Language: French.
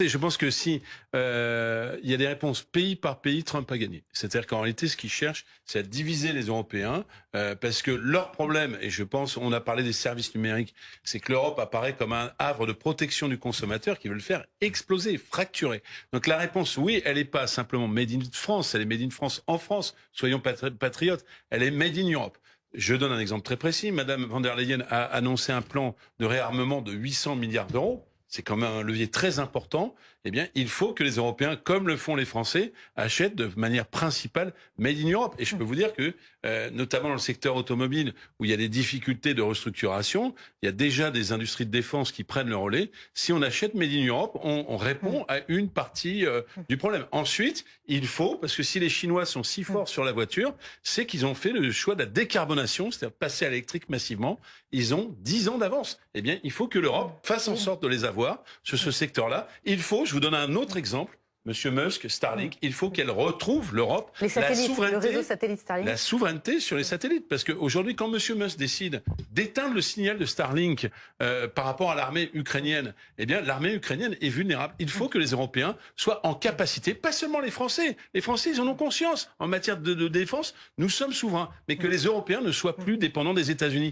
Je pense que si il y a des réponses pays par pays, Trump a gagné. C'est-à-dire qu'en réalité, ce qu'il cherche, c'est à diviser les Européens, parce que leur problème, et je pense, on a parlé des services numériques, c'est que l'Europe apparaît comme un havre de protection du consommateur qui veut le faire exploser, fracturer. Donc la réponse, oui, elle n'est pas simplement made in France, elle est made in France en France. Soyons patriotes, elle est made in Europe. Je donne un exemple très précis. Madame von der Leyen a annoncé un plan de réarmement de 800 milliards d'euros. C'est quand même un levier très important. Eh bien, il faut que les Européens, comme le font les Français, achètent de manière principale Made in Europe. Et je peux vous dire que, notamment dans le secteur automobile, où il y a des difficultés de restructuration, il y a déjà des industries de défense qui prennent le relais. Si on achète Made in Europe, on répond à une partie du problème. Ensuite, il faut, parce que si les Chinois sont si forts sur la voiture, c'est qu'ils ont fait le choix de la décarbonation, c'est-à-dire passer à l'électrique massivement. Ils ont 10 ans d'avance. Eh bien, il faut que l'Europe fasse en sorte de les avoir sur ce secteur-là. Il faut, je vous donne un autre exemple, Monsieur Musk, Starlink, il faut qu'elle retrouve, l'Europe, Les satellites, le réseau satellite Starlink. la souveraineté sur les satellites. Parce qu'aujourd'hui, quand Monsieur Musk décide d'éteindre le signal de Starlink par rapport à l'armée ukrainienne, eh bien, l'armée ukrainienne est vulnérable. Il faut que les Européens soient en capacité, pas seulement les Français. Les Français, ils en ont conscience. En matière de défense, nous sommes souverains. Mais que les Européens ne soient plus dépendants des États-Unis.